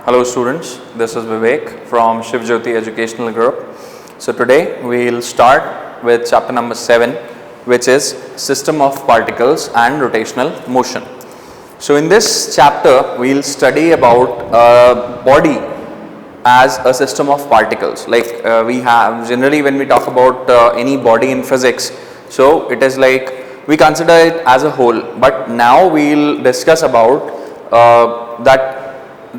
Hello students, this is Vivek from Shiv Jyoti Educational Group. So today we will start with chapter number 7, which is System of Particles and Rotational Motion. So in this chapter we will study about body as a system of particles. Like we have generally when we talk about any body in physics, so it is like we consider it as a whole, but now we will discuss about that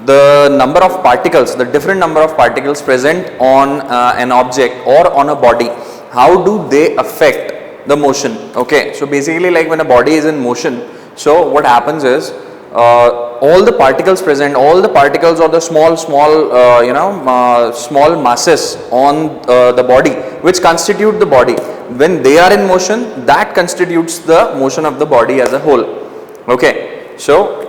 the number of particles, the different number of particles present on an object or on a body, how do they affect the motion? Okay, so basically like when a body is in motion, so what happens is all the particles present, all the particles or the small masses on the body which constitute the body, when they are in motion, that constitutes the motion of the body as a whole. Okay, so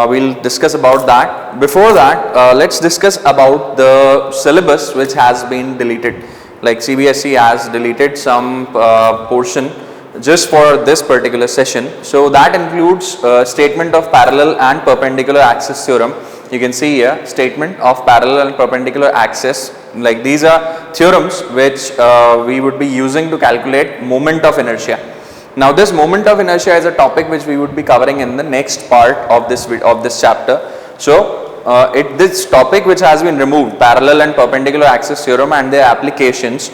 we'll discuss about that. Before that, let's discuss about the syllabus which has been deleted. Like CBSE has deleted some portion just for this particular session. So that includes statement of parallel and perpendicular axis theorem. You can see here statement of parallel and perpendicular axis. Like these are theorems which we would be using to calculate moment of inertia. Now this moment of inertia is a topic which we would be covering in the next part of this chapter. So this topic which has been removed, parallel and perpendicular axis theorem and their applications,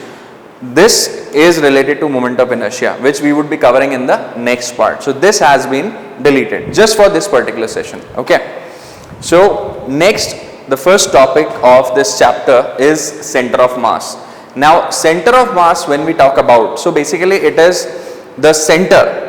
this is related to moment of inertia, which we would be covering in the next part. So this has been deleted just for this particular session. Okay. So next, the first topic of this chapter is center of mass. Now center of mass, when we talk about, so basically it is the center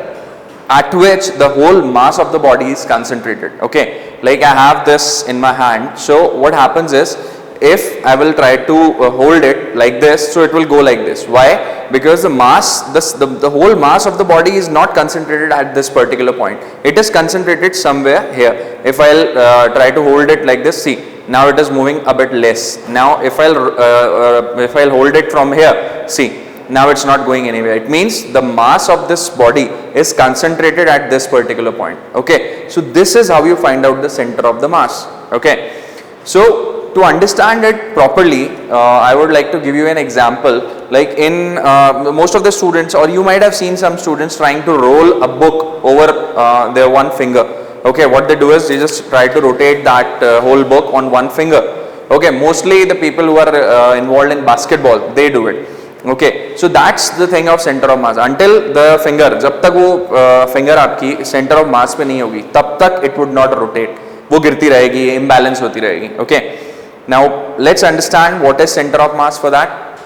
at which the whole mass of the body is concentrated. Okay, like I have this in my hand, so what happens is if I will try to hold it like this, so it will go like this. Why? Because the mass, the whole mass of the body is not concentrated at this particular point, it is concentrated somewhere here. If I'll try to hold it like this, see, now it is moving a bit less. Now if I'll hold it from here, see, now it's not going anywhere. It means the mass of this body is concentrated at this particular point. Okay, so this is how you find out the center of the mass. Okay, so to understand it properly, I would like to give you an example. Like in most of the students, or you might have seen some students trying to roll a book over their one finger. Okay, what they do is they just try to rotate that whole book on one finger. Okay, mostly the people who are involved in basketball, they do it. Okay, so that's the thing of center of mass. Until the finger, जब तक वो finger आपकी center of mass पे नहीं होगी, तब तक it would not rotate. वो गिरती रहेगी, imbalance होती रहेगी. Okay, now let's understand what is center of mass for that.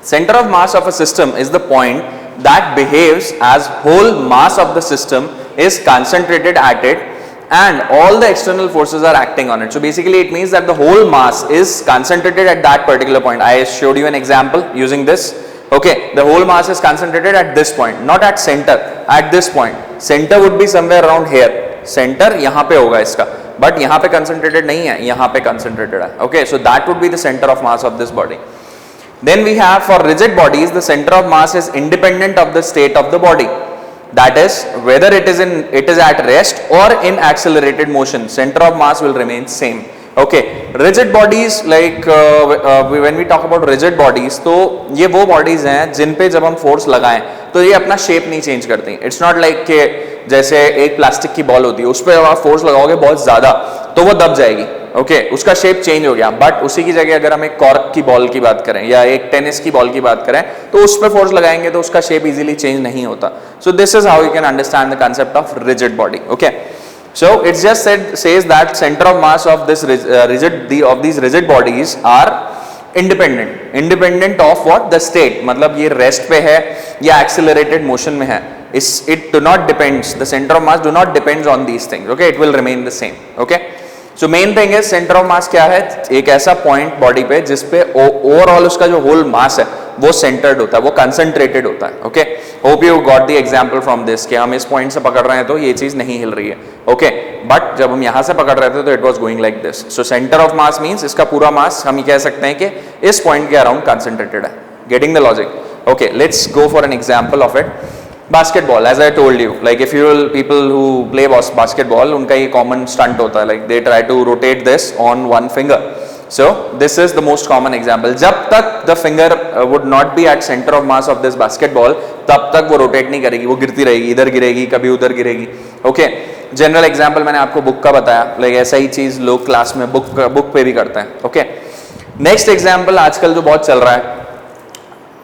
Center of mass of a system is the point that behaves as whole mass of the system is concentrated at it and all the external forces are acting on it. So basically it means that the whole mass is concentrated at that particular point. I showed you an example using this. Okay, the whole mass is concentrated at this point, not at center, at this point. Center would be somewhere around here. Center यहाँ पे होगा इसका, but यहाँ पे concentrated नहीं है, यहाँ पे concentrated है. Okay, so that would be the center of mass of this body. Then we have for rigid bodies, the center of mass is independent of the state of the body. That is, whether it is at rest or in accelerated motion, center of mass will remain same. Okay, rigid bodies, like when we talk about rigid bodies, तो ये वो bodies हैं जिन पे जब हम force लगाएं तो ये अपना shape नहीं change करती. It's not like कि जैसे एक प्लास्टिक की बॉल होती है, उस पर जब आप फोर्स लगाओगे बहुत ज़्यादा तो वो दब जाएगी. ओके, उसका शेप चेंज हो गया. बट उसी की जगह अगर हम एक कॉर्क की बॉल की बात करें या एक टेनिस की बॉल की बात करें तो उस पर फोर्स लगाएंगे तो उसका शेप इजीली चेंज नहीं होता. सो this is how you can understand the concept of rigid body. Okay, so it just says that center of mass of this these rigid bodies are independent of what the state. मतलब ये rest पे है या accelerated motion में है, it do not depends, the center of mass do not depends on these things. Okay, it will remain the same. Okay, so main thing is center of mass क्या है, एक ऐसा point body पे जिस पे overall उसका जो whole mass है वो centered होता है, वो concentrated होता है. Okay, hope you got the example from this कि हम इस point से पकड़ रहे हैं तो ये चीज़ नहीं हिल रही है. Okay, but जब हम यहाँ से पकड़ रहे थे तो it was going like this. So center of mass means इसका पूरा mass हम कह सकते हैं कि इस point के around concentrated है. Getting the logic? Okay, let's go for an example of it. Basketball, as I told you, like if you people who play basketball, उनका ये कॉमन स्टंट होता है, like they try to rotate this on one finger. So this is the most common example. जब तक the finger would not be at center of mass of this basketball, तब तक वो rotate नहीं करेगी, वो गिरती रहेगी, इधर गिरेगी, कभी उधर गिरेगी. ओके, जनरल एग्जाम्पल मैंने आपको बुक का बताया, लाइक ऐसा ही चीज लोग क्लास में बुक पे भी करते हैं. ओके, नेक्स्ट एग्जाम्पल आजकल जो बहुत चल रहा है,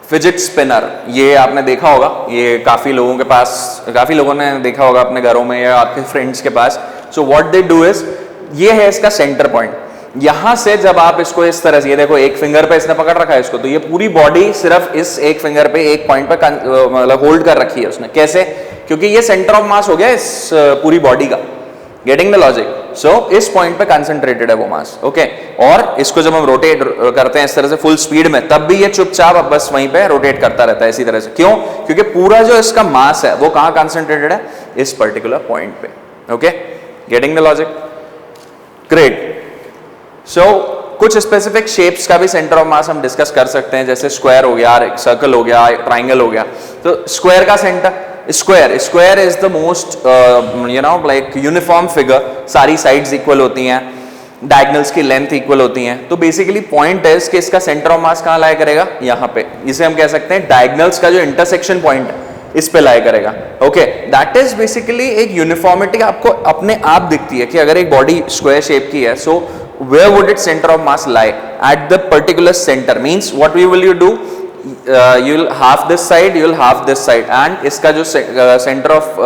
फिजिट स्पिनर. ये आपने देखा होगा, ये काफी लोगों ने देखा होगा अपने घरों में या आपके फ्रेंड्स के पास. So what they do is, ये है इसका सेंटर पॉइंट. यहां से जब आप इसको इस तरह से, ये देखो एक फिंगर पे इसने पकड़ रखा है इसको, तो ये पूरी बॉडी सिर्फ इस एक फिंगर पे एक पॉइंट पे मतलब होल्ड कर रखी है उसने. कैसे? क्योंकि ये सेंटर ऑफ मास हो गया इस पूरी बॉडी का. Getting the logic? सो इस पॉइंट पे कंसंट्रेटेड है वो मास. ओके, और इसको जब हम रोटेट करते हैं इस तरह से फुल स्पीड में, तब भी ये चुपचाप अब बस वहीं पे रोटेट करता रहता है इसी तरह से. क्यों? क्योंकि पूरा जो इसका मास है वो कहां कंसंट्रेटेड है? इस पर्टिकुलर पॉइंट पे. Okay, getting the logic? Great. So कुछ स्पेसिफिक शेप्स का भी सेंटर ऑफ मास हम डिस्कस कर सकते हैं, जैसे स्क्वायर हो गया, सर्कल हो गया, ट्राइंगल हो गया. तो स्क्वायर का centre, square is the most like uniform figure. सारी साइड्स इक्वल होती हैं, डायगोनल्स की लेंथ इक्वल होती हैं. तो बेसिकली पॉइंट है कि इसका सेंटर ऑफ मास कहां लाया करेगा? यहां पे. इसे हम कह सकते हैं डायगोनल्स का जो इंटरसेक्शन पॉइंट है इस पे लाया करेगा. ओके, दैट इज बेसिकली एक यूनिफॉर्मिटी आपको अपने आप दिखती है कि अगर एक बॉडी स्क्वायर शेप की है, सो where would its center of mass lie? At the particular center. Means what will you do? You'll half this side, you'll half this side, and इसका जो center of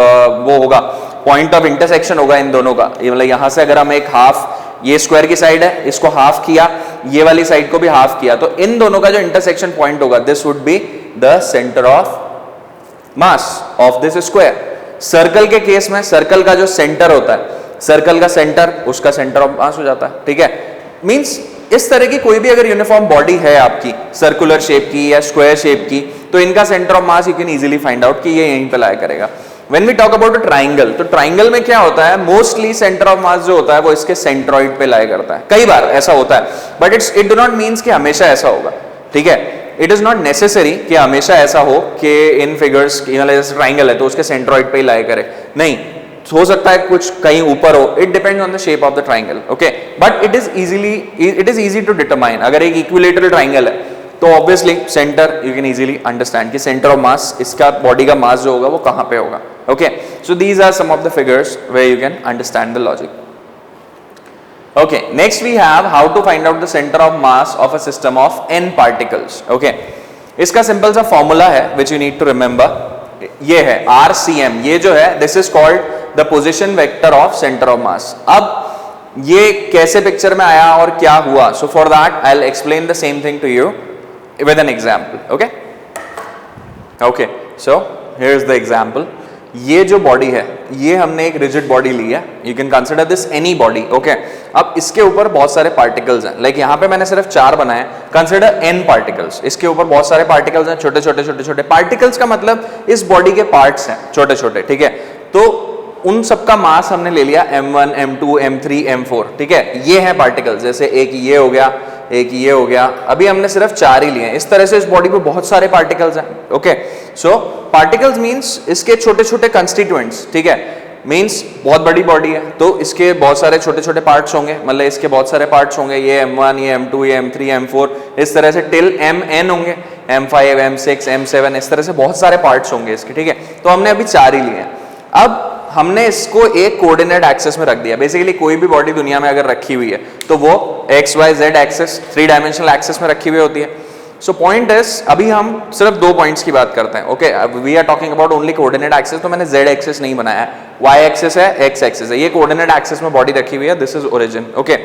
वो होगा, point of intersection होगा इन दोनों का. ये मतलब यहाँ से अगर हम एक half, ये स्क्वायर की साइड है, इसको हाफ किया, ये वाली साइड को भी हाफ किया, तो इन दोनों का जो इंटरसेक्शन पॉइंट होगा, this would be the centre of mass of this square. Circle के केस में सर्कल का जो सेंटर होता है, सर्कल का सेंटर उसका सेंटर ऑफ मास हो जाता है. ठीक है, मींस इस तरह की कोई भी अगर यूनिफॉर्म बॉडी है आपकी, सर्कुलर शेप की या स्क्वायर शेप की, तो इनका centre of mass you can easily find out कि ये यहीं पे लाया करेगा. When we talk about a triangle, तो ट्राइंगल में क्या होता है, मोस्टली सेंटर ऑफ मास जो होता है वो इसके सेंट्रॉइड पे लाया करता है. कई बार ऐसा होता है, but it do not means कि हमेशा ऐसा होगा. ठीक है, इट इज नॉट नेसेसरी कि हमेशा ऐसा हो कि इन फिगर्स, जैसे ट्राइंगल है तो उसके सेंट्रॉइड पे ही लाया करे. नहीं, हो सकता है कुछ कहीं ऊपर हो. It depends on the shape of the triangle. Okay, but it is easy to determine. अगर एक इक्विलेटरल ट्राइंगल है तो obviously centre you can easily understand कि सेंटर ऑफ मास, इसका बॉडी का मास जो होगा वो कहां पे होगा. Okay, so these are some of the figures where you can understand the logic. Okay, next we have how to find out the center of mass of a system of n particles. Okay, इसका simple सा formula है which you need to remember. ये है RCM. ये जो है this is called the position vector of center of mass. अब ये कैसे पिक्चर में आया और क्या हुआ? So for that I'll explain the same thing to you with an example. Okay? Okay, so here's the example. ये जो बॉडी है, ये हमने एक रिजिड बॉडी ली है. You can consider this any body. Okay, अब इसके ऊपर बहुत सारे पार्टिकल्स हैं. लाइक यहाँ पे मैंने सिर्फ 4 बनाए. Consider n particles. इसके ऊपर बहुत सारे पार्टिकल्स हैं, छोटे छोटे पार्टिकल्स का मतलब इस बॉडी के पार्ट्स हैं, छोटे छोटे. ठीक है, तो उन सबका मास हमने ले लिया m1, m2, m3, m4. ठीक है, ये हैं पार्टिकल्स. जैसे एक ये हो गया, एक ये हो गया. अभी हमने सिर्फ 4 ही लिए हैं. इस तरह से इस बॉडी पे बहुत सारे पार्टिकल्स हैं. ओके, सो पार्टिकल्स मींस इसके छोटे छोटे कंस्टिट्यूएंट्स. ठीक है, मींस बहुत बड़ी बॉडी है तो इसके बहुत सारे छोटे छोटे पार्ट्स होंगे, मतलब इसके बहुत सारे पार्ट्स होंगे. ये m1, ये m2, ये m3, m4, इस तरह से टिल mn होंगे, m5, m6, m7, इस तरह से बहुत सारे पार्ट्स होंगे इसके. ठीक है, तो हमने अभी 4 ही लिए हैं. अब हमने इसको एक कोऑर्डिनेट एक्सिस में रख दिया. बेसिकली कोई भी बॉडी दुनिया में अगर रखी हुई है तो वो XYZ एक्सिस, 3 डायमेंशनल एक्सिस में रखी हुई होती है. सो पॉइंट इज, अभी हम सिर्फ 2 पॉइंट्स की बात करते हैं. Okay, we are talking about only coordinate axis. तो मैंने Z एक्सिस नहीं बनाया है, Y एक्सिस है, X एक्सिस है. ये कोऑर्डिनेट एक्सिस में बॉडी रखी हुई है. This is origin. ओके,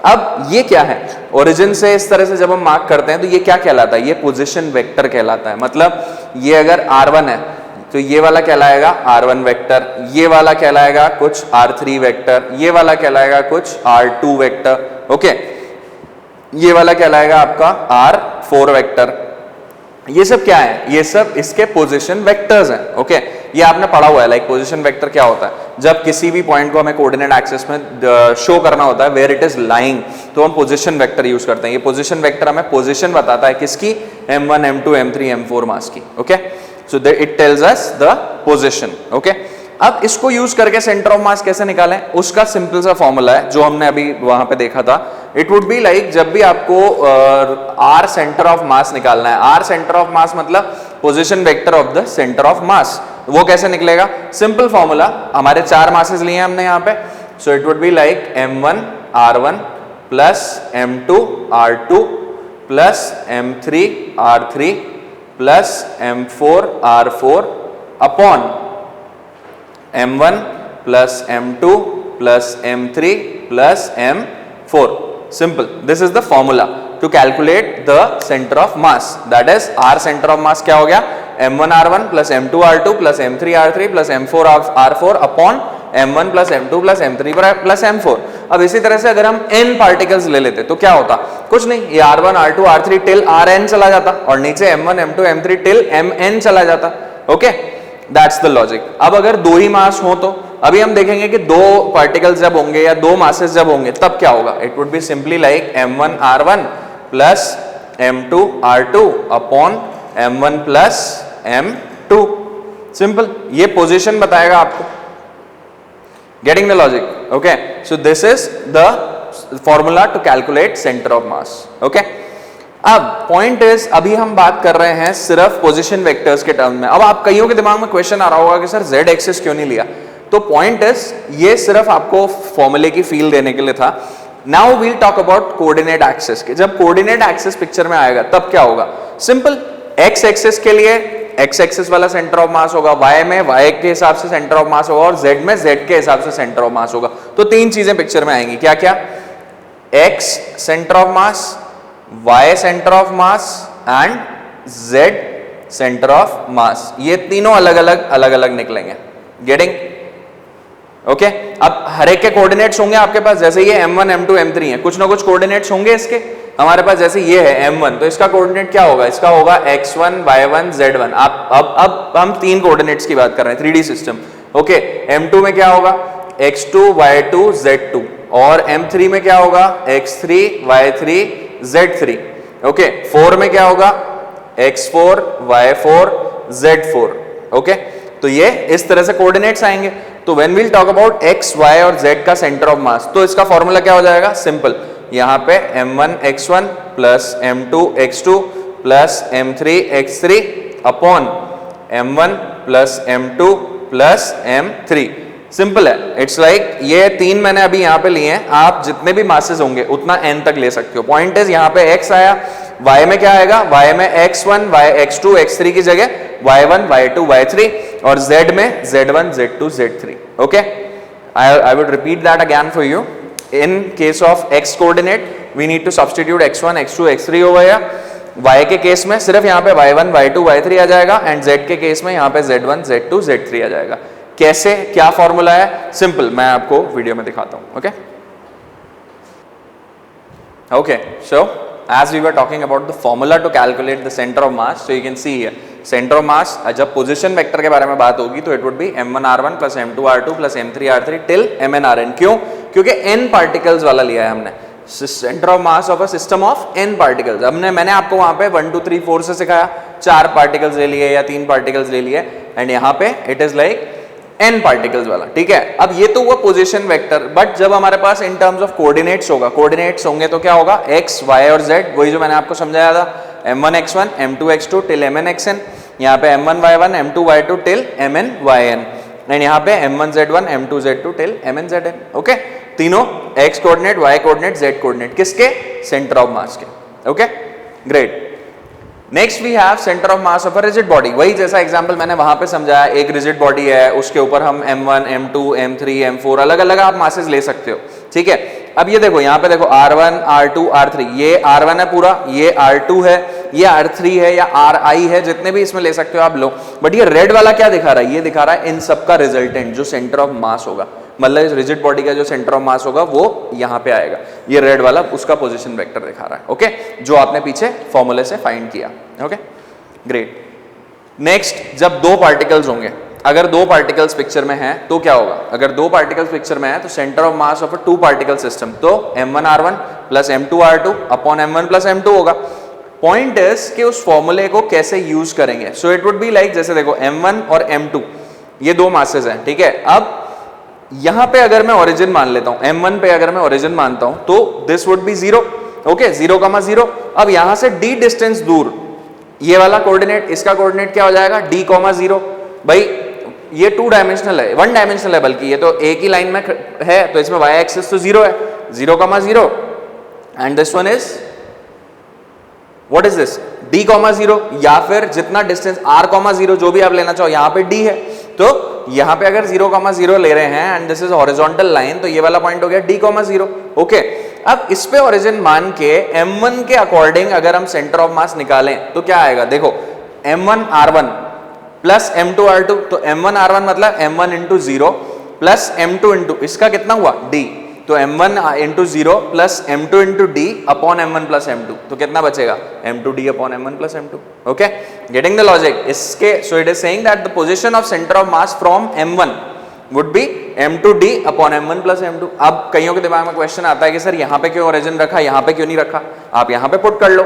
अब ये क्या है, ओरिजिन से इस तरह से जब हम मार्क करते हैं तो ये क्या कहलाता है, ये पोजीशन वेक्टर कहलाता है. मतलब ये अगर R1 है तो ये वाला कहलाएगा R1 वेक्टर, ये वाला कहलाएगा कुछ R3 वेक्टर, ये वाला कहलाएगा कुछ R2 वेक्टर. ओके, ये वाला कहलाएगा आपका R4 वेक्टर. ये सब क्या है, ये सब इसके पोजीशन वेक्टर्स हैं. ओके, ये आपने पढ़ा हुआ है. लाइक पोजीशन वेक्टर क्या होता है, जब किसी भी पॉइंट को हमें कोऑर्डिनेट एक्सिस में शो करना होता है वेयर इट इज लाइंग, तो हम पोजीशन वेक्टर यूज करते हैं. ये पोजीशन वेक्टर हमें पोजीशन बताता है किसकी, m1, m2, m3, m4 मास की. Okay, so it tells us the position. Okay, अब इसको यूज करके सेंटर ऑफ मास कैसे निकालें, उसका सिंपल सा फॉर्मूला है जो हमने अभी वहां पे देखा था. इट वुड बी लाइक, जब भी आपको आर सेंटर ऑफ मास निकालना है, आर सेंटर ऑफ मास मतलब position vector of the centre of मास, वो कैसे निकलेगा? सिंपल फॉर्मूला, हमारे 4 मासेस लिए हैं हमने यहाँ पे. So it would be like m1 r1 plus m2 r2 plus m3 r3 plus m4 r4 upon m1 plus m2 plus m3 plus m4. Simple. This is the formula to calculate the center of mass. That is, our center of mass क्या हो गया? m1 r1 plus m2 r2 plus m3 r3 plus m4 r4 upon m1 plus m2 plus m3 plus m4. अब इसी तरह से अगर हम n particles ले लेते तो क्या होता? कुछ नहीं, ये r1 r2 r3 till rn चला जाता और नीचे m1 m2 m3 till mn चला जाता. Okay, that's the logic. अब अगर दो ही मास हो तो अभी हम देखेंगे कि दो पार्टिकल्स जब होंगे या दो मासेस जब होंगे तब क्या होगा. It would be simply like m1 r1 plus m2 r2 upon m1 plus m2. Simple, ये पोजीशन बताएगा आपको. Getting the logic? Okay, so this is the formula to calculate centre of mass. Okay, अब point is, अभी हम बात कर रहे हैं सिर्फ पोजीशन वेक्टर्स के टर्म में. अब आप कईयों के दिमाग में क्वेश्चन आ रहा होगा कि सर z एक्सिस क्यों नहीं लिया. तो पॉइंट इज, ये सिर्फ आपको फॉर्मूले की फील देने के लिए था. Now we'll talk about coordinate axis के. जब कोऑर्डिनेट एक्सिस पिक्चर में आएगा तब क्या होगा? सिंपल, x एक्सिस के लिए x एक्सिस वाला सेंटर ऑफ मास होगा, y में y के हिसाब से सेंटर ऑफ मास होगा और z में z के हिसाब से सेंटर ऑफ मास होगा. तो तीन चीजें पिक्चर में आएंगी. क्या क्या? x centre of mass, y centre of mass and z centre of मास. ये तीनों अलग अलग निकलेंगे. गेटिंग? ओके, अब हर एक के कोऑर्डिनेट्स होंगे आपके पास. जैसे ये m1 m2 m3 है, कुछ ना कुछ कोऑर्डिनेट्स होंगे इसके हमारे पास. जैसे ये है m1, तो इसका कोऑर्डिनेट क्या होगा? इसका होगा x1 y1 z1. अब हम तीन कोऑर्डिनेट्स की बात कर रहे हैं, 3D सिस्टम. ओके, m2 में क्या होगा? x2 y2 z2 और m3 में क्या होगा? x3 y3 z3. ओके, 4 में क्या होगा? x4 y4 z4. ओके, तो ये इस तरह से कोऑर्डिनेट्स आएंगे. तो when we'll talk about x, y और z का सेंटर ऑफ मास, तो इसका फॉर्मूला क्या हो जाएगा? सिंपल, यहाँ पे m1 x1 plus m2 x2 plus m3 x3 upon m1 plus m2 plus m3. Simple है. इट्स लाइक ये तीन मैंने अभी यहाँ पे लिए हैं, आप जितने भी मासेस होंगे उतना n तक ले सकते हो. पॉइंट इज, यहाँ पे x आया, y में क्या आएगा? y में x1 x2 x3 की जगह y1 y2 y3 और z में z1 z2 z3. Okay, I would repeat that again for you. In case of x coordinate we need to substitute x1 x2 x3 over here. y के case में सिर्फ यहाँ पे y1 y2 y3 आ जाएगा and z के case में यहाँ पे z1 z2 z3 आ जाएगा. कैसे, क्या फॉर्मूला है? सिंपल, मैं आपको वीडियो में दिखाता हूं. Okay okay, so as we were talking about the formula to calculate the center of mass, so you can see here center of mass. जब पोजीशन वेक्टर के बारे में बात होगी तो it would be m1 r1 plus m2 r2 plus m3 r3 till mn rn. क्यों? क्योंकि n particles वाला लिया है हमने. Centre of mass of a system of n particles. मैंने आपको वहां पे 1 2 3 4 से सिखाया, 4 पार्टिकल्स ले लिए या 3 पार्टिकल्स ले लिए एंड यहाँ पे it is like n particles वाला. ठीक है, अब ये तो हुआ पोजीशन वेक्टर. बट जब हमारे पास इन टर्म्स ऑफ कोऑर्डिनेट्स होगा, कोऑर्डिनेट्स होंगे तो क्या होगा? x, y और z, वही जो मैंने आपको समझाया था, m1 x1 m2 x2 till mn xn. यहाँ पे m1 y1 m2 y2 till mn yn and यहाँ पे m1 z1 m2 z2 till mn zn. Okay, तीनों x coordinate, y coordinate, z coordinate किसके? सेंटर ऑफ मास के. Okay, great. Next we have centre of mass of a rigid body. वही जैसा example मैंने वहां पे समझाया, एक रिजिड बॉडी है, उसके ऊपर हम m1 m2 m3 m4 अलग अलग आप मासेस ले सकते हो. ठीक है, अब ये देखो, यहाँ पे देखो r1 r2 r3, ये r1 है पूरा, ये r2 है, ये r3 है या ri है, जितने भी इसमें ले सकते हो आप लो. बट ये रेड वाला क्या दिखा रहा है? ये दिखा रहा है इन सब का रिजल्टेंट जो सेंटर ऑफ मास होगा, मतलब इस रिजिड बॉडी का जो सेंटर ऑफ मास होगा वो यहाँ पे आएगा. ये रेड वाला उसका पोजीशन वेक्टर दिखा रहा है. ओके, जो आपने पीछे फॉर्मूले से फाइंड किया. Okay, great. नेक्स्ट, जब दो पार्टिकल्स होंगे, अगर दो पार्टिकल्स पिक्चर में हैं तो क्या होगा? अगर दो पार्टिकल्स पिक्चर में है तो centre of mass of a 2 particle system, तो m1 r1 plus m2 r2 upon m1 plus m2 होगा. पॉइंट इज कि उस फॉर्मूले को कैसे यूज करेंगे. So it would be like, जैसे देखो m1 और m2 ये दो मासेस हैं, ठीक है. अब यहां पे अगर मैं ओरिजिन मान लेता हूं, m1 पे अगर मैं ओरिजिन मानता हूं तो दिस वुड बी 0. ओके, 0,0. अब यहां से d डिस्टेंस दूर, ये वाला कोऑर्डिनेट, इसका कोऑर्डिनेट क्या हो जाएगा, d,0. भाई ये 2 डायमेंशनल है, 1 डायमेंशनल है, बल्कि ये तो एक ही लाइन में है, तो इसमें y एक्सिस तो 0 है, 0,0. And this one is what is this, d,0. या फिर जितना डिस्टेंस r,0 जो भी आप लेना चाहो, यहां पे d है, तो यहां पे अगर 0,0 ले रहे हैं and this is horizontal line, तो ये वाला पॉइंट हो गया d,0. ओके, अब इस पे ओरिजिन मान के m1 के अकॉर्डिंग अगर हम सेंटर ऑफ मास निकालें तो क्या आएगा, देखो m1 r1 plus m2 r2, तो m1 r1 मतलब m1 into 0 plus m2 into इसका कितना हुआ d, तो m1 into 0 plus m2 into d upon m1 plus m2, तो कितना बचेगा, m2d upon m1 plus m2. Okay, getting the logic इसके. So it is saying that the position of centre of mass from m1 would be m2d upon m1 plus m2. अब कईयों के दिमाग में question आता है कि सर यहाँ पे क्यों ओरिजिन रखा, यहाँ पे क्यों नहीं रखा. आप यहाँ पे पुट कर लो,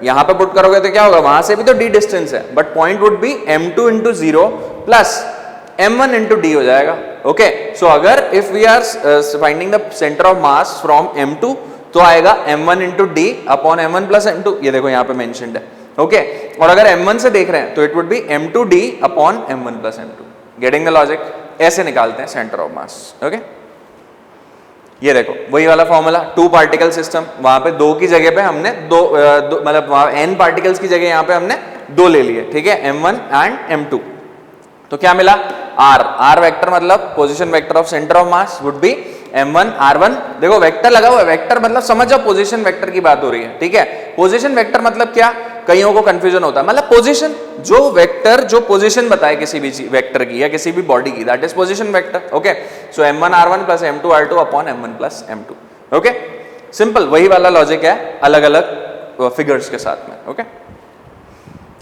यहाँ पे पुट करोगे तो क्या होगा, वहां से भी तो d डिस्टेंस है, but point would be m2 into 0 plus m1 into d हो जाएगा. ओके, सो अगर if we are finding the centre of mass from m2 तो आएगा m1 into d upon m1 plus m2, ये देखो यहाँ पे मेंशन्ड है. ओके, और अगर m1 से देख रहे हैं तो it would be m2d upon m1 plus m2. Getting the logic, ऐसे निकालते हैं सेंटर ऑफ मास. ओके, ये देखो वही वाला फॉर्मूला, 2 पार्टिकल सिस्टम, वहां पे 2 की जगह पे हमने दो मतलब वहां n पार्टिकल्स की जगह यहाँ पे हमने 2 ले लिए, ठीक है, m1 एंड m2. तो क्या मिला, r वेक्टर मतलब position vector of centre of mass would be m1 r1. देखो वेक्टर लगा हुआ है, वेक्टर मतलब समझ जाओ पोजीशन वेक्टर की बात हो रही है, ठीक है. पोजीशन वेक्टर मतलब क्या, कईयों को कंफ्यूजन होता है, मतलब पोजीशन, जो वेक्टर जो पोजीशन बताए किसी भी वेक्टर की या किसी भी बॉडी की, that is position vector. Okay, so m1 r1 plus m2 r2 upon m1 plus m2. Okay, simple वही वाला लॉजिक है, अलग अलग फिगर्स के साथ में. Okay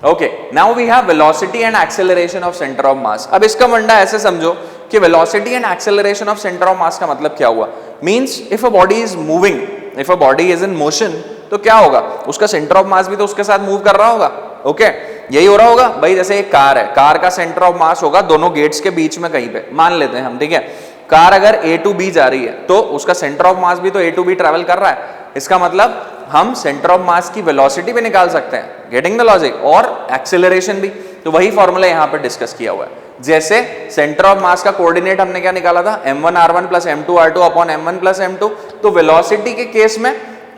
okay, now we have velocity and acceleration of centre of mass. अब इसका वंडा ऐसे समझो कि velocity and acceleration of centre of mass का मतलब क्या हुआ, means if a body is moving, if a body is in motion, तो क्या होगा, उसका सेंटर ऑफ मास भी तो उसके साथ मूव कर रहा होगा. ओके, यही हो रहा होगा भाई. जैसे एक कार है, कार का सेंटर ऑफ मास होगा दोनों गेट्स के बीच में कहीं पे, मान लेते हैं हम, ठीक है. कार अगर A टू B जा रही है तो उसका सेंटर ऑफ मास भी तो A टू B ट्रेवल कर रहा है. इसका मतलब हम सेंटर ऑफ मास की वेलोसिटी भी निकाल सकते हैं. गेटिंग द लॉजिक, और एक्सेलरेशन भी. तो वही फॉर्मूला यहाँ पे डिस्कस किया हुआ है. जैसे सेंटर ऑफ मास का कोऑर्डिनेट हमने क्या निकाला था, m1 r1 plus m2 r2 upon m1 plus m2. तो वेलोसिटी के केस में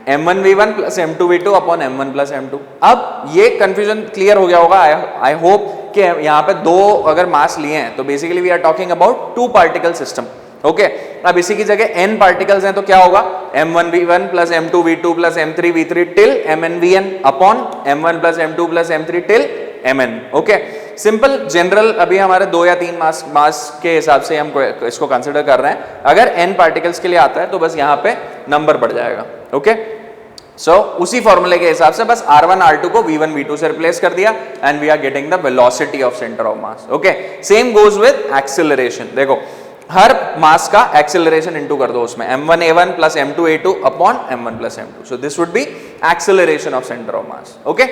m1 v1 plus m2 v2 upon m1 plus m2. अब ये कंफ्यूजन क्लियर हो गया होगा, आई होप कि यहाँ पे 2 अगर मास लिए हैं तो basically we are talking about 2 particle system. Okay, अब इसी की जगह n पार्टिकल्स हैं तो क्या होगा, m1 v1 plus m2 v2 plus m3 v3 till mn vn upon m1 plus m2 plus m3 till mn. Okay, simple general, अभी हमारे 2 या 3 मास के हिसाब से हम इसको कंसिडर कर रहे हैं. अगर n पार्टिकल्स के लिए आता है तो बस यहाँ पे नंबर बढ़ जाएगा. ओके, सो उसी फॉर्मूले के हिसाब से बस r1 r2 को v1 v2 से रिप्लेस कर दिया and we are getting the velocity of centre of mass. Okay, same goes with acceleration. देखो हर मास का एक्सेलरेशन इनटू कर दो उसमें, m1 a1 plus m2 a2 upon m1 plus m2. So this would be acceleration of centre of mass. Okay,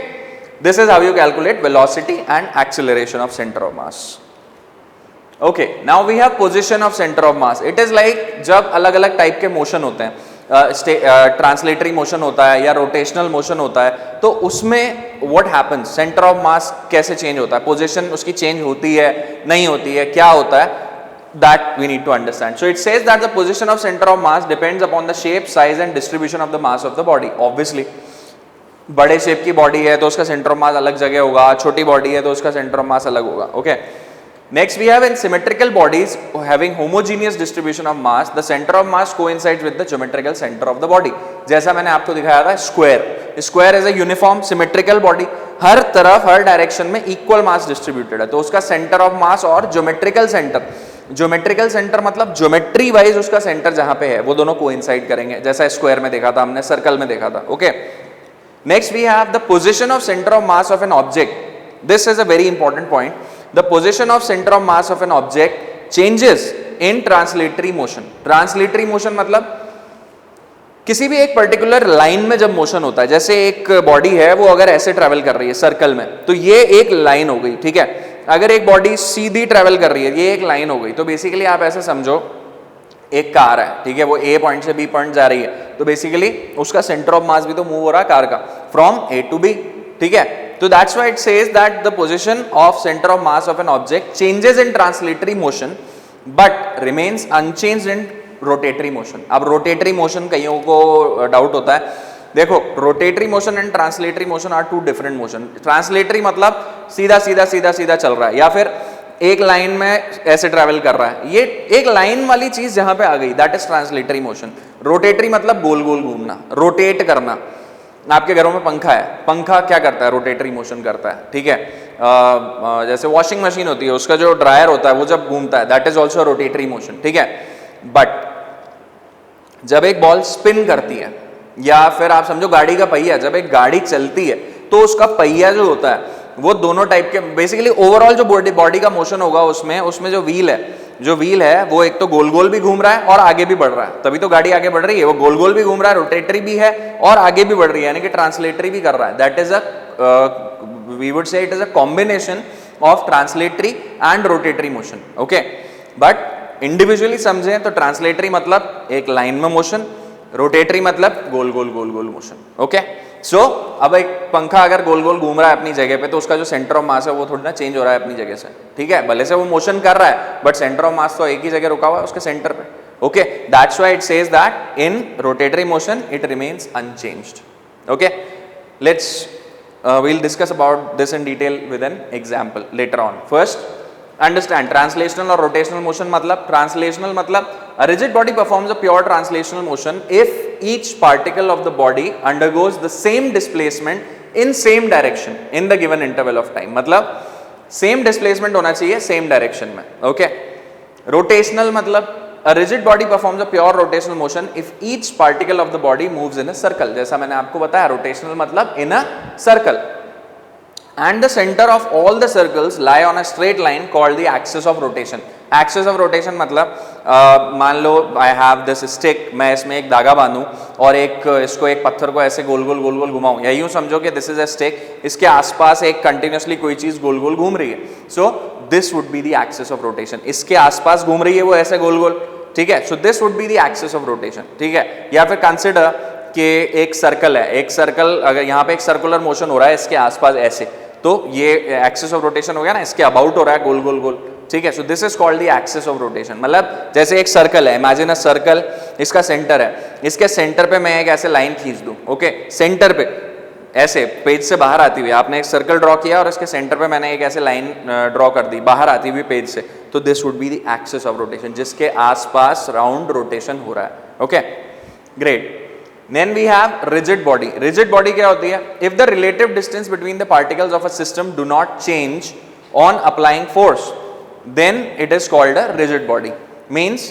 this is how you calculate velocity and acceleration of centre of mass. Okay, now we have position of centre of mass. It is like जब अलग अलग type के motion होते हैं, translatory motion होता है या rotational motion होता है, तो उसमें what happens, centre of mass कैसे चेंज होता है, पोजीशन उसकी चेंज होती है नहीं होती है, क्या होता है, that we need to understand. So it says that the position of center of mass depends upon the shape, size and distribution of the mass of the body. Obviously, बड़े शेप की बॉडी है तो उसका centre of mass अलग जगह होगा, छोटी body है तो उसका सेंटर ऑफ मास अलग होगा. Okay, next we have in symmetrical bodies having homogeneous distribution of mass, the centre of mass coincides with the geometrical centre of the body. जैसा मैंने आपको दिखाया था square, square is a uniform symmetrical body, हर तरफ हर direction में equal mass distributed है, तो उसका सेंटर ऑफ मास और ज्योमेट्रिकल सेंटर, ज्योमेट्रिकल सेंटर मतलब ज्योमेट्री वाइज उसका सेंटर जहां पे है वो दोनों कोइंसाइड करेंगे, जैसा स्क्वायर में देखा था हमने, सर्कल में देखा था. Okay, next we have the position of centre of mass of an object. This is a very important point. The position of centre of mass of an object changes in translatory motion. Translatory motion मतलब किसी भी एक particular line में जब motion होता है, जैसे एक बॉडी है वो अगर ऐसे ट्रेवल कर रही है सर्कल में, तो ये एक लाइन हो गई, ठीक है। अगर एक बॉडी सीधी ट्रेवल कर रही है, ये एक लाइन हो गई। तो बेसिकली आप ऐसे समझो, एक कार है, ठीक है, वो ए पॉइंट से बी पॉइंट जा रही है, तो बेसिकली उसका सेंटर ऑफ मास भी तो मूव हो रहा है कार का, फ्रॉम ए टू बी, ठीक है। तो that's why it says that the position of centre of mass of an object changes in translatory motion but remains unchanged in rotatory motion. अब रोटेटरी मोशन कईयों को doubt होता है, देखो rotatory motion and translatory motion are two different motion. Translatory मतलब सीधा सीधा सीधा सीधा चल रहा है, या फिर एक लाइन में ऐसे ट्रैवल कर रहा है, ये एक लाइन वाली चीज जहां पे आ गई, that is translatory motion. Rotatory मतलब गोल गोल घूमना, रोटेट करना। आपके घरों में पंखा है, पंखा क्या करता है, रोटेटरी मोशन करता है, ठीक है। जैसे वॉशिंग मशीन होती है, उसका जो ड्रायर होता है वो जब घूमता है, that is also rotatory motion, ठीक है। बट जब एक बॉल स्पिन करती है, या फिर आप समझो गाड़ी का पहिया, जब एक गाड़ी चलती है तो उसका पहिया जो होता है वो दोनों टाइप के, बेसिकली ओवरऑल जो बॉडी का मोशन होगा उसमें जो व्हील है वो एक तो गोल गोल भी घूम रहा है और आगे भी बढ़ रहा है, तभी तो गाड़ी आगे बढ़ रही है। वो गोल गोल भी घूम रहा है, रोटेटरी भी है और आगे भी बढ़ रही है, यानी कि ट्रांसलेटरी भी कर रहा है। That is we would say it is a combination of translatory and rotatory motion, okay. But individually समझें तो ट्रांसलेटरी मतलब एक लाइन में मोशन, रोटेटरी मतलब गोल गोल गोल गोल मोशन, ओके। सो अब एक पंखा अगर गोल गोल घूम रहा है अपनी जगह पे, तो उसका जो सेंटर ऑफ मास है वो थोड़ा ना चेंज हो रहा है अपनी जगह से, ठीक है। भले से वो मोशन कर रहा है बट सेंटर ऑफ मास तो एक ही जगह रुका हुआ है उसके सेंटर पे, okay. That's why it says that in rotatory motion it remains unchanged, okay. Let's we'll discuss about this in detail with an example later on. First, understand translational or rotational motion मतलब, translational मतलब a rigid body performs a pure translational motion if each particle of the body undergoes the same displacement in same direction in the given interval of time। मतलब same displacement होना चाहिए same direction में, okay। rotational मतलब a rigid body performs a pure rotational motion if each particle of the body moves in a circle। जैसा मैंने आपको बताया, rotational मतलब in a circle and the center of all the circles lie on a straight line called the axis of rotation। axis of rotation मतलब मान लो I have this stick, मैं इसमें एक धागा बांधूं और इसको एक पत्थर को ऐसे गोल गोल घुमाऊं, या यूं समझो कि this is a stick, इसके आसपास एक कंटिन्यूसली कोई चीज गोल गोल घूम रही है, so this would be the axis of rotation। इसके आसपास घूम रही है वो ऐसे गोल गोल, ठीक है। so this would be the axis of rotation, ठीक है। या फिर कंसिडर कि एक सर्कल है, एक सर्कल अगर यहाँ पे एक सर्कुलर मोशन हो रहा है इसके आसपास ऐसे, तो ये एक्सिस ऑफ रोटेशन हो गया ना, इसके अबाउट हो रहा है गोल गोल गोल, ठीक है। सो this is called the axis of rotation. मतलब जैसे एक सर्कल है, इमेजिन अ सर्कल, इसका सेंटर है, इसके सेंटर पे मैं एक ऐसे लाइन खींच दूं, ओके, सेंटर पे ऐसे पेज से बाहर आती हुई, आपने एक सर्कल ड्रॉ किया और इसके सेंटर पे मैंने एक ऐसे लाइन ड्रॉ कर दी बाहर आती हुई पेज से, तो this would be the axis of rotation, जिसके आसपास राउंड रोटेशन हो रहा है, okay, great. Then we have rigid body। rigid body क्या होती है? If the relative distance between the particles of a system do not change on applying force, then it is called a rigid body। Means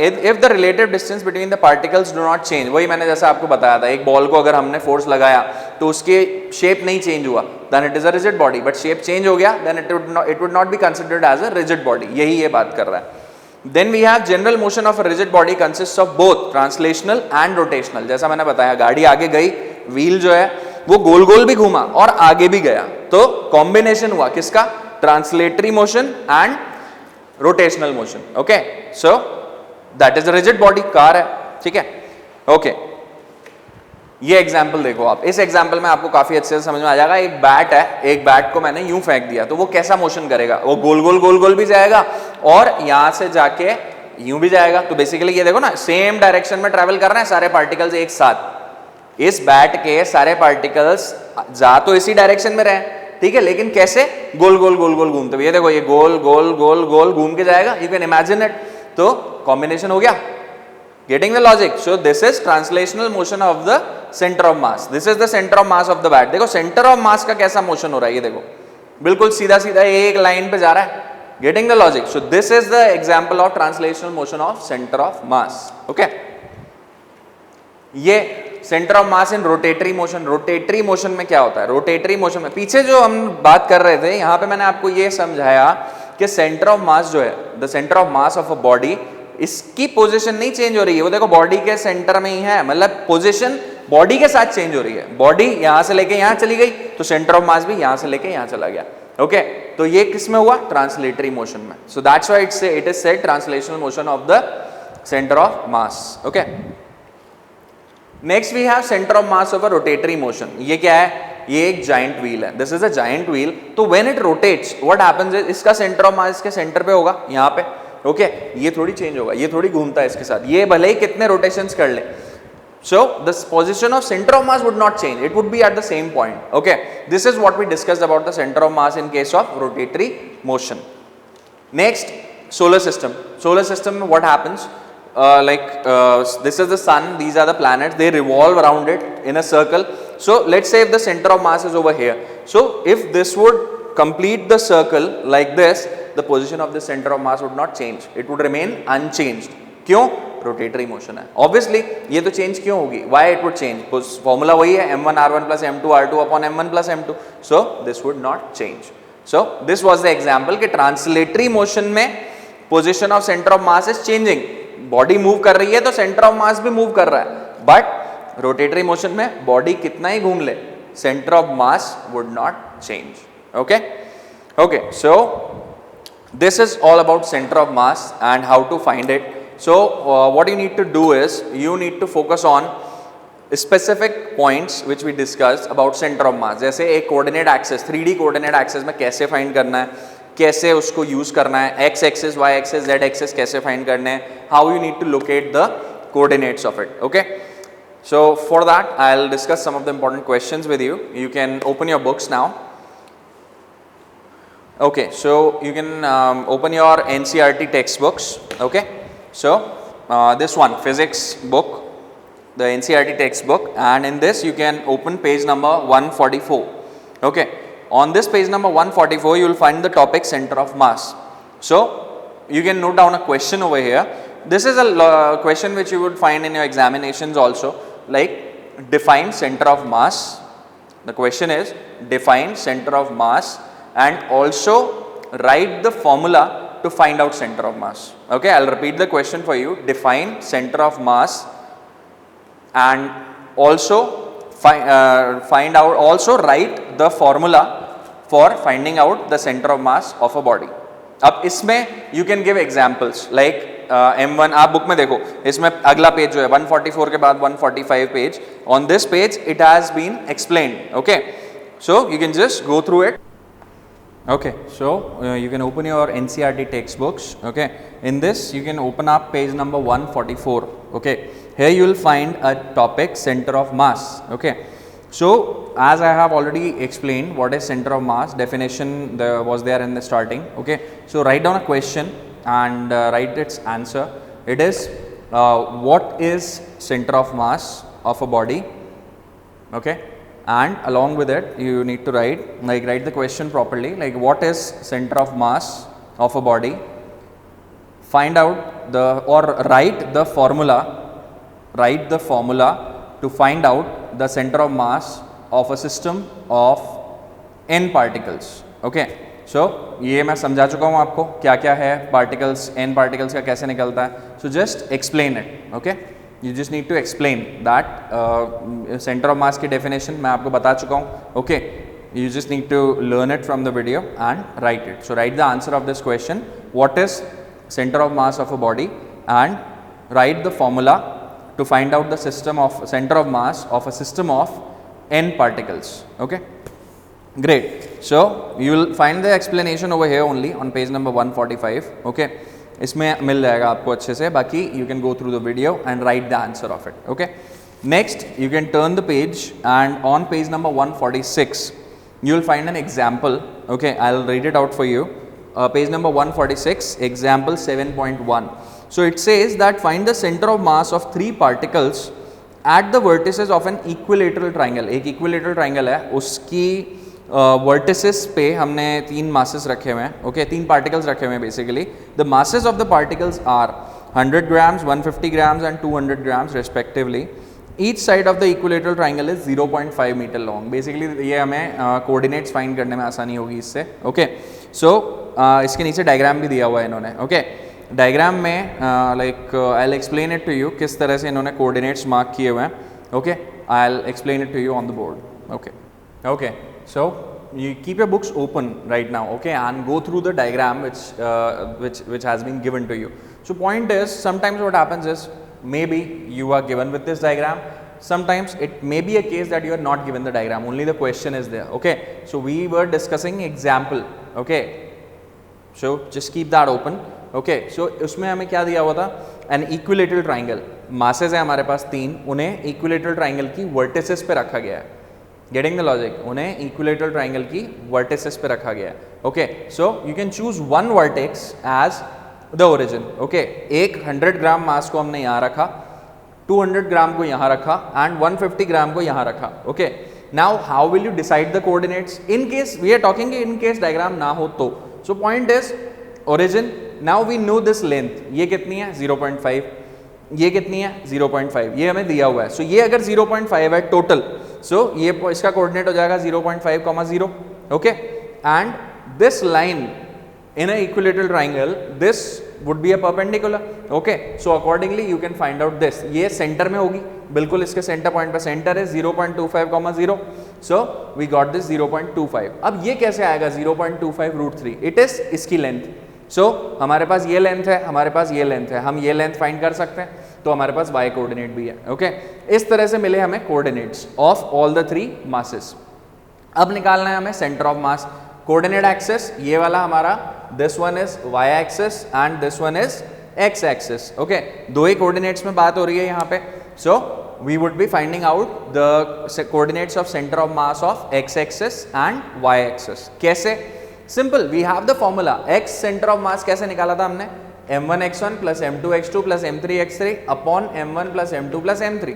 if the relative distance between the particles do not change, वही मैंने जैसा आपको बताया था, एक ball को अगर हमने फोर्स लगाया तो उसके शेप नहीं चेंज हुआ, then it is a rigid body। but shape change हो गया, then it would not be considered as a rigid body। यही ये बात कर रहा है। Then we have general motion of a rigid body consists of both translational and rotational। जैसा मैंने बताया, गाड़ी आगे गई, व्हील जो है वो गोल गोल भी घूमा और आगे भी गया, तो कॉम्बिनेशन हुआ किसका, translatory motion and rotational motion, okay. So that is a rigid body, car है, ठीक है, ओके। ये एग्जाम्पल देखो आप, इस एग्जाम्पल में आपको काफी अच्छे से समझ में आ जाएगा। एक बैट है, एक बैट को मैंने यूं फेंक दिया, तो वो कैसा मोशन करेगा, वो गोल गोल भी जाएगा और यहां से जाके यूं भी जाएगा। तो बेसिकली ये देखो ना, सेम डायरेक्शन में ट्रेवल कर रहे हैं सारे पार्टिकल्स एक साथ। इस बैट के सारे पार्टिकल्स जा तो इसी डायरेक्शन में रहे, ठीक है, लेकिन कैसे, गोल गोल घूमते हुए। ये देखो, ये गोल गोल घूम के जाएगा, यू कैन इमेजिन इट। तो कॉम्बिनेशन हो गया, getting the logic। so this is translational motion of the center of mass। this is the center of mass of the bat। देखो center of mass का कैसा मोशन हो रहा है, ये देखो बिल्कुल सीधा सीधा एक लाइन पे जा रहा है, getting the logic। so this is the example of translational motion of center of mass, okay। ये center of mass in rotatory motion। rotatory motion में क्या होता है, rotatory motion में पीछे जो हम बात कर रहे थे, यहाँ पे मैंने आपको ये समझाया कि center of mass जो है, the center of mass of a body इसकी पोजीशन नहीं चेंज हो रही है, वो देखो बॉडी के सेंटर में ही है, मतलब पोजीशन बॉडी के साथ चेंज हो रही है, बॉडी यहां से लेके यहां चली गई तो सेंटर ऑफ मास भी यहां से लेके यहां चला गया। ओके, तो ये किस में हुआ? ट्रांसलेटरी मोशन में। So that's why it is said translational motion of the centre of mass. Okay, next we have centre of mass of a rotatory motion. ये क्या है? ये एक जाइंट व्हील है, this is a giant wheel. तो when it rotates what happens is, इसका centre of mass इसके centre पे होगा, यहाँ पे। ओके, ये थोड़ी चेंज होगा, ये थोड़ी घूमता है इसके साथ, ये भले ही कितने रोटेशंस कर ले। So the position of center of mass would not change, it would be at the same point. Okay, this is what we discussed about the center of mass in case of rotatory motion. Next, solar system. Solar system, what happens? This is the sun, these are the planets, they revolve around it in a circle. So let's say if the center of mass is over here, so if this would complete the circle like this, the position of the center of mass would not change, it would remain unchanged. क्यों? Rotatory motion है। Obviously ये तो change क्यों होगी? Why it would change? Formula वही है, m1r1 plus m2r2 upon m1 plus m2, so this would not change. So this was the example कि translatory motion में position of centre of mass is changing, body move कर रही है तो centre of मास भी move कर रहा है, बट रोटेटरी मोशन में बॉडी कितना ही घूम ले, centre of mass would not change. Okay okay, so this is all about centre of mass and how to find it. So what you need to do is you need to focus on specific points which we discussed about center of mass. जैसे एक coordinate axis, 3D coordinate axis में कैसे find करना है, कैसे उसको use करना है, x axis, y axis, z axis कैसे find करने हैं, how you need to locate the coordinates of it. Okay, so for that I'll discuss some of the important questions with you. You can open your books now. Okay, so you can open your NCERT textbooks. Okay, so this one, physics book, the NCERT textbook, and in this you can open page number 144. Okay, on this page number 144 you will find the topic center of mass. So you can note down a question over here. This is a question which you would find in your examinations also, like define center of mass. The question is define center of mass and also write the formula to find out center of mass. Okay, I'll repeat the question for you. Define center of mass and also find out, also write the formula for finding out the center of mass of a body. अब इसमें you can give examples like M1, आप book में देखो, इसमें अगला page जो है 144 के बाद 145 page, on this page it has been explained. Okay, so you can just go through it. Okay, so you can open your NCERT textbooks. Okay, in this you can open up page number 144. Okay, here you will find a topic center of mass. Okay, so as I have already explained what is center of mass, definition was there in the starting. Okay, so write down a question and write its answer. It is what is center of mass of a body? Okay, and along with it you need to write the question properly, like what is center of mass of a body, find out write the formula to find out the center of mass of a system of n particles. Okay, so ये मैं समझा चुका हूँ आपको क्या क्या है particles, n particles का कैसे निकलता है, so just explain it. Okay, you just need to explain that center of mass की definition मैं आपको बता चुका हूँ. Okay, you just need to learn it from the video and write it. So write the answer of this question, what is center of mass of a body, and write the formula to find out the center of mass of a system of n particles. Okay, great. So you will find the explanation over here only on page number 145. Okay, इसमें मिल जाएगा आपको अच्छे से, बाकी you can go through the video and write the answer of it. Okay, next you can turn the page and on page number 146 you will find an example. Okay, I'll read it out for you. Page number 146, example 7.1. So it says that find the center of mass of three particles at the vertices of an equilateral triangle. एक equilateral triangle है, उसकी vertices पे हमने तीन masses रखे हुए हैं. Okay, तीन पार्टिकल्स रखे हुए हैं basically. The masses of the particles are 100 grams, 150 grams and 200 grams respectively. Each side of the equilateral triangle is 0.5 meter long. Basically ये हमें कोऑर्डिनेट्स फाइंड करने में आसानी होगी इससे. ओके, सो इसके नीचे डायग्राम भी दिया हुआ है इन्होंने. ओके, डायग्राम में like I will explain it to you किस तरह से इन्होंने कोऑर्डिनेट्स मार्क किए हुए हैं. Okay, I will explain it to you on the board. Okay okay, so you keep your books open right now, okay, and go through the diagram which has been given to you. So point is, sometimes what happens is, maybe you are given with this diagram, sometimes it may be a case that you are not given the diagram, only the question is there. Okay, so we were discussing example. Okay, so just keep that open. Okay, so उसमें हमें क्या दिया हुआ था, an equilateral triangle, masses है हमारे पास 3, उन्हें equilateral triangle की vertices पे रखा गया है. गेटिंग द लॉजिक, उन्हें इक्विलेटरल ट्राइंगल की वर्टिसेस पे रखा गया है. Okay, so you can choose one vertex as the origin. Okay, एक 100 ग्राम मास को हमने यहाँ रखा, 200 ग्राम को यहाँ रखा एंड 150 ग्राम को यहाँ रखा. Okay, now how will you decide the coordinates in case we are talking, in case diagram ना हो तो. So point is origin, now we know this length, ये कितनी है 0.5, ये कितनी है 0.5, ये हमें दिया हुआ है. सो ये अगर 0.5 है टोटल, सो ये इसका कोऑर्डिनेट हो जाएगा 0.5, 0. Okay, and this line in a equilateral triangle, this would be a perpendicular. Okay, so accordingly you can find out this, ये सेंटर में होगी, बिल्कुल इसके सेंटर पॉइंट पे सेंटर है 0.25, 0. So we got this 0.25. अब ये कैसे आएगा 0.25√3? इट इज इसकी लेंथ. सो हमारे पास ये लेंथ है, हमारे पास ये लेंथ है, हम ये लेंथ फाइंड कर सकते हैं, तो हमारे पास y कोऑर्डिनेट भी है. ओके, इस तरह से मिले हमें coordinates of all the 3 masses. अब निकालना है हमें centre of mass. Coordinate axis ये वाला हमारा, this one is y axis and this one is x axis. Okay, दो ही कोऑर्डिनेट्स में बात हो रही है यहाँ पे. So we would be finding out the coordinates of centre of mass of x axis and y axis. कैसे? Simple, we have the formula. x centre of mass कैसे निकाला था हमने? m1x1 plus m2x2 plus m3x3 upon m1 plus m2 plus m3.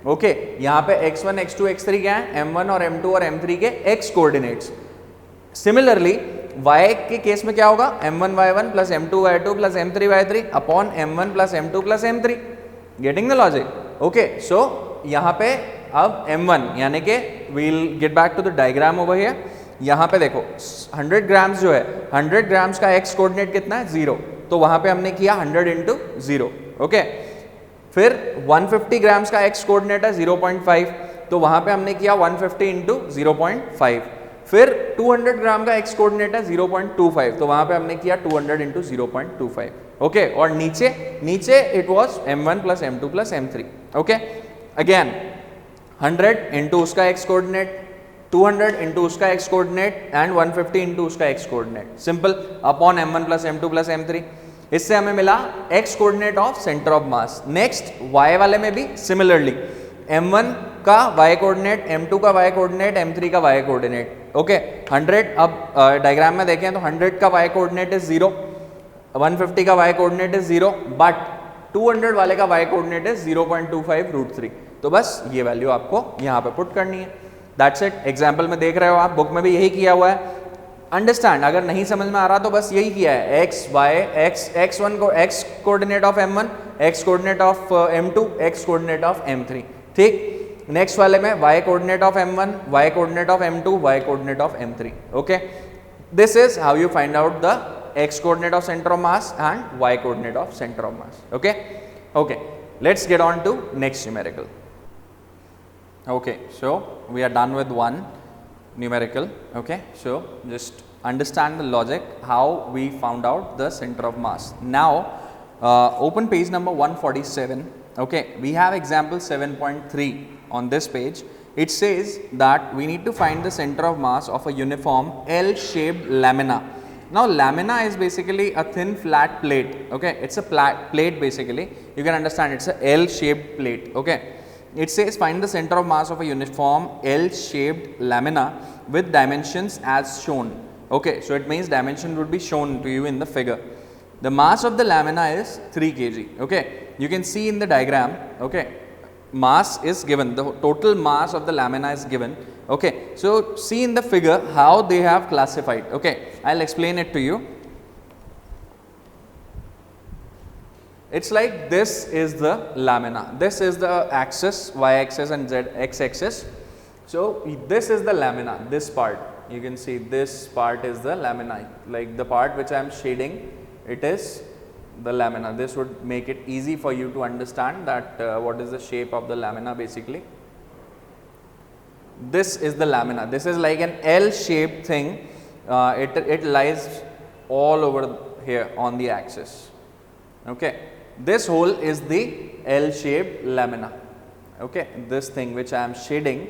Okay, यहाँ पे x1 x2 x3 क्या है? m1 और m2 और m3 के x कोऑर्डिनेट्स. सिमिलरली y के केस में क्या होगा? m1 y1 plus m2 y2 plus m3 y3 upon m1 plus m2 plus m3. Getting the logic? Okay, so यहाँ पे अब m1 यानी कि we'll get back to the diagram over here. यहाँ पे देखो 100 ग्राम्स जो है, 100 ग्राम्स का x कोऑर्डिनेट कितना है? 0. तो वहां पे हमने किया 100 इंटू 0. ओके, फिर 150 ग्राम्स का x कोऑर्डिनेट है 0.5, तो वहां पे हमने किया 150 इंटू 0.5. फिर 200 ग्राम का x कोऑर्डिनेट है 0.25, तो वहां पे हमने किया 200 इंटू 0.25. ओके, और नीचे it was m1 plus m2 plus m3. Okay, again 100 into उसका x कोऑर्डिनेट, 200 इंटू उसका x कोऑर्डिनेट एंड 150 इंटू उसका x coordinate. Simple, upon m1 plus m2 plus m3. इससे हमें मिला x coordinate of centre of mass. Next y वाले में भी similarly m1 का y कोऑर्डिनेट, m2 का y कोऑर्डिनेट, m3 का y कोऑर्डिनेट. ओके, 100, अब डायग्राम में देखें तो 100 का y कोऑर्डिनेट इज 0, 150 का y कोऑर्डिनेट इज 0, बट 200 वाले का y कोऑर्डिनेट इज 0.25√3. तो बस ये वैल्यू आपको यहाँ पे पुट करनी है. That's it. एग्जाम्पल में देख रहे हो आप, बुक में भी यही किया हुआ है. अंडरस्टैंड, अगर नहीं समझ में आ रहा तो बस यही किया है. x y x1 को x coordinate of m1, x coordinate of m2, x coordinate of m3. ठीक, नेक्स्ट वाले में y coordinate of m1, y coordinate of m2, y coordinate of m3. Okay, this is how you find out the x coordinate of centre of mass and y coordinate of centre of mass. Okay okay, let's get on to next numerical. Okay, so we are done with one numerical. Okay, so just understand the logic how we found out the center of mass. Now open page number 147. Okay, we have example 7.3 on this page. It says that we need to find the center of mass of a uniform L-shaped lamina. Now lamina is basically a thin flat plate. Okay, it's a plate basically. You can understand it's a L-shaped plate. Okay. It says find the center of mass of a uniform L-shaped lamina with dimensions as shown. Okay, so it means dimension would be shown to you in the figure. The mass of the lamina is 3 kg. Okay, you can see in the diagram. Okay, mass is given, the total mass of the lamina is given. Okay, so see in the figure how they have classified. Okay, I'll explain it to you. It's like this is the lamina, this is the axis, y axis and z x axis. So this is the lamina, this part, you can see this part is the lamina, like the part which I am shading, it is the lamina. This would make it easy for you to understand that what is the shape of the lamina basically. This is the lamina. This is like an L-shaped thing. It lies all over here on the axis. Okay, this hole is the L-shaped lamina. Okay, this thing which I am shading.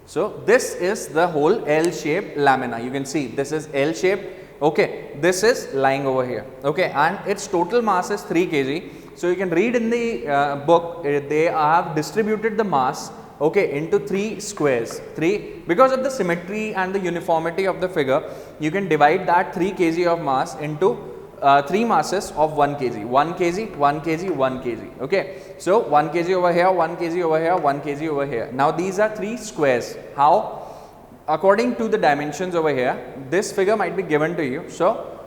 So this is the whole L-shaped lamina. You can see this is L-shaped. Okay, this is lying over here. Okay, and its total mass is 3 kg. So you can read in the book, they have distributed the mass, okay, into 3 squares. 3, because of the symmetry and the uniformity of the figure, you can divide that 3 kg of mass into 3 masses of 1 kg, 1 kg, 1 kg, 1 kg. Okay, so 1 kg over here, 1 kg over here, 1 kg over here. Now these are 3 squares. How? According to the dimensions over here, this figure might be given to you. So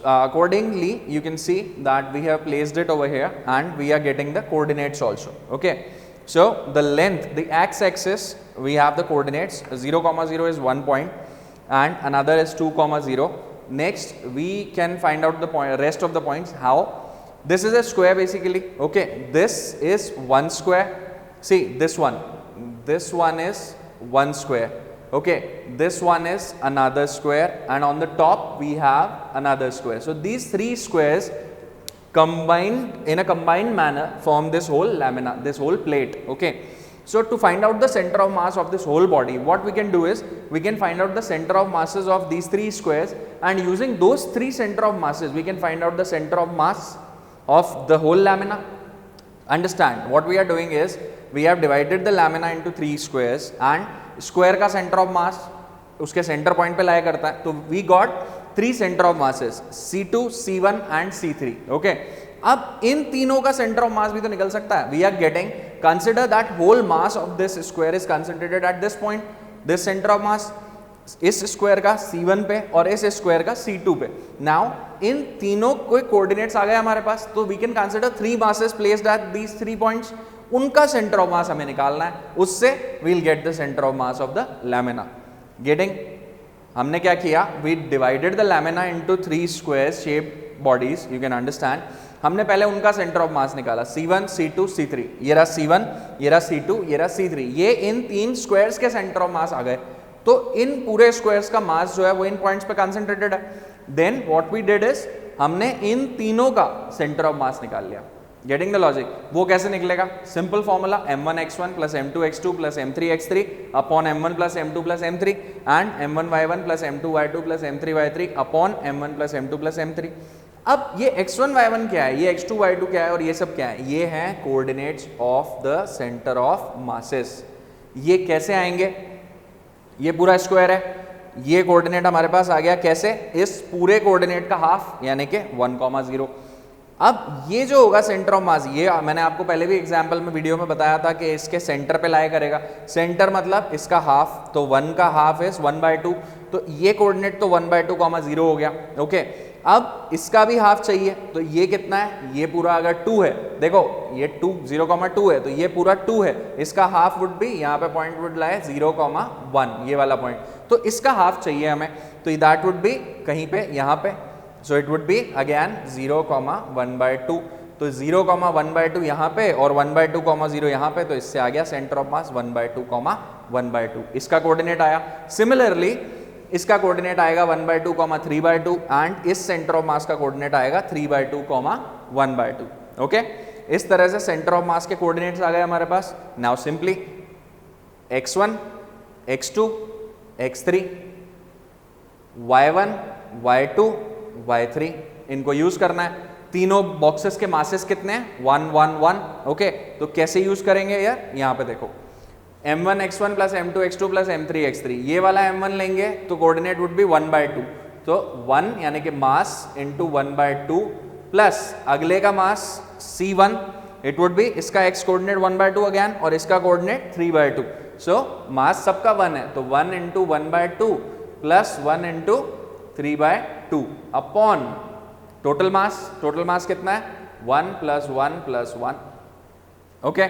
accordingly, you can see that we have placed it over here, and we are getting the coordinates also. Okay, so the length, the x-axis, we have the coordinates. 0, 0 is 1 point, and another is 2, 0. Next, we can find out the rest of the points. How? This is a square basically. Okay, this is 1 square. See, this one is 1 square. Okay, this one is another square, and on the top we have another square. So these 3 squares combined in a combined manner form this whole lamina, this whole plate. Okay, so to find out the center of mass of this whole body, what we can do is we can find out the center of masses of these 3 squares, and using those 3 center of masses we can find out the center of mass of the whole lamina. Understand, what we are doing is we have divided the lamina into 3 squares, and square का centre of mass उसके centre point पे लाया करता है. तो we got 3 centre of masses, C2, C1 and C3. Okay, अब इन तीनों का सेंटर ऑफ मास भी तो निकल सकता है. We are getting, consider that whole mass of this square is concentrated at this point. This centre of mass इस स्क्वायर का C1 पे और इस स्क्वायर का C2 पे. नाउ इन तीनों कोई कोऑर्डिनेट्स आ गए हमारे पास, तो we can consider 3 masses placed at these 3 points. उनका सेंटर ऑफ मास हमें निकालना है, उससे we will get the centre of mass of the lamina. Getting? हमने क्या किया, we divided the lamina into 3 square shaped bodies. You can understand. हमने पहले उनका सेंटर ऑफ मास निकाला, C1, C2, C3. ये रहा C1, ये रहा C2, ये रहा C3. ये इन 3 स्क्वायर्स के सेंटर ऑफ मास आ गए. तो इन पूरे स्क्वायर्स का मास जो है वो इन पॉइंट्स पे कंसंट्रेटेड है. Then what we did is हमने इन तीनों का सेंटर ऑफ मास निकाल लिया. Getting the logic? वो कैसे निकलेगा? Simple formula, m1x1 plus m2x2 plus m3x3 upon m1 plus m2 plus m3 and m1y1 plus m2y2 plus m3y3 upon m1 plus m2 plus m3. अब ये x1 y1 क्या है, ये x2 y2 क्या है, और ये सब क्या है? ये हैं coordinates of the centre of masses. ये कैसे आएंगे? ये पूरा स्क्वायर है, ये कोऑर्डिनेट हमारे पास आ गया. कैसे? इस पूरे कोऑर्डिनेट का हाफ, यानी कि 1, 0. अब ये जो होगा सेंटर ऑफ मास, ये मैंने आपको पहले भी एग्जांपल में वीडियो में बताया था कि इसके सेंटर पे लाया करेगा. सेंटर मतलब इसका हाफ, तो 1 का हाफ इज 1/2. तो ये कोऑर्डिनेट तो 1/2, 0 हो गया. ओके, अब इसका भी हाफ चाहिए, तो ये कितना है? ये पूरा अगर 2 है, देखो ये 2, 0,2 है, तो ये पूरा 2 है. इसका हाफ वुड भी, यहाँ पे पॉइंट वुड लाए 0,1, ये वाला पॉइंट. तो इसका हाफ चाहिए हमें, तो दैट वुड भी कहीं पे यहाँ पे. So it would be again 0,1/2. तो 0,1/2 यहाँ पे और 1/2, 0 यहाँ पे, तो इससे आ गया सेंटर ऑफ मास 1/2, 1/2. इसका कोऑर्डिनेट आया. सिमिलरली इसका कोऑर्डिनेट आएगा 1/2, 3/2 एंड इस सेंटर ऑफ मास का कोऑर्डिनेट आएगा 3/2, 1/2. ओके, इस तरह से सेंटर ऑफ मास के कोऑर्डिनेट्स आ गए हमारे पास. Now simply x1, x2, x3, y1, y2, y3 इनको यूज करना है. तीनों बॉक्सेस के मासेस कितने हैं? 1, 1, 1. ओके, तो कैसे यूज करेंगे यार? यहाँ पे देखो, m1x1 plus m2x2 plus m3x3. ये वाला m1 लेंगे तो कोऑर्डिनेट वुड बी 1/2. तो 1 यानी कि मास इंटू 1/2 प्लस अगले का मास C1, इट वुड बी, इसका x कोऑर्डिनेट 1/2 अगेन और इसका कोऑर्डिनेट 3/2. सो मास सबका 1 है, तो 1 into 1/2 plus 1 into 3/2 upon total mass. Total mass कितना है? 1 + 1 + 1. ओके,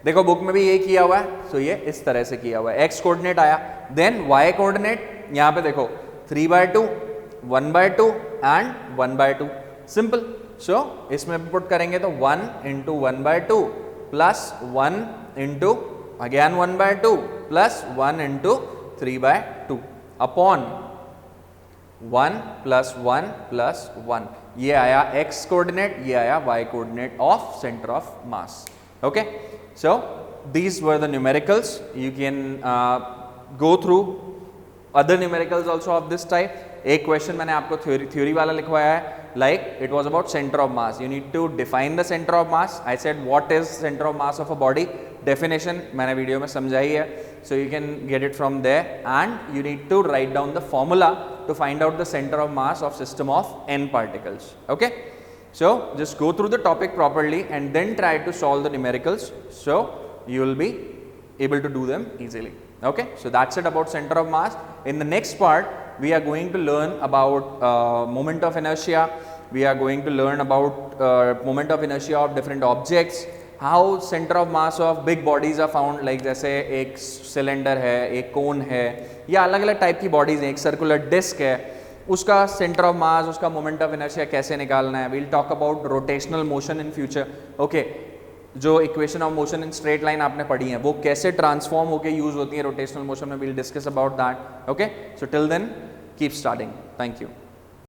देखो बुक में भी ये किया हुआ है, सो ये इस तरह से किया हुआ है. x कोऑर्डिनेट आया, देन y कोऑर्डिनेट यहाँ पे देखो 3/2, 1/2 एंड 1/2. सिंपल. सो इसमें पुट करेंगे तो 1 into 1/2 plus 1 into again 1/2 plus 1 into 3/2 upon 1 plus 1 plus 1. ये आया x कोऑर्डिनेट, ये आया y coordinate of centre of mass. Okay, so these were the numericals. You can go through other numericals also of this type. एक question मैंने आपको theory वाला लिखवाया है, like it was about center of mass. You need to define the center of mass. I said what is center of mass of a body. Definition मैंने video में समझाई है, so you can get it from there, and you need to write down the formula to find out the center of mass of system of n particles. Okay, so just go through the topic properly and then try to solve the numericals, so you will be able to do them easily. Okay, so that's it about center of mass. In the next part we are going to learn about moment of inertia. We are going to learn about moment of inertia of different objects, how center of mass of big bodies are found, like जैसे एक cylinder है, एक कोन है, या अलग अलग type की bodies हैं, एक सर्कुलर डिस्क है, उसका सेंटर ऑफ मास, उसका मोमेंट ऑफ इनर्शिया कैसे निकालना है. We'll talk about rotational motion in future. Okay, जो equation of motion in straight line आपने पढ़ी है वो कैसे ट्रांसफॉर्म होकर यूज होती है रोटेशनल मोशन में. We'll discuss about that. Okay, so till then keep starting. Thank you.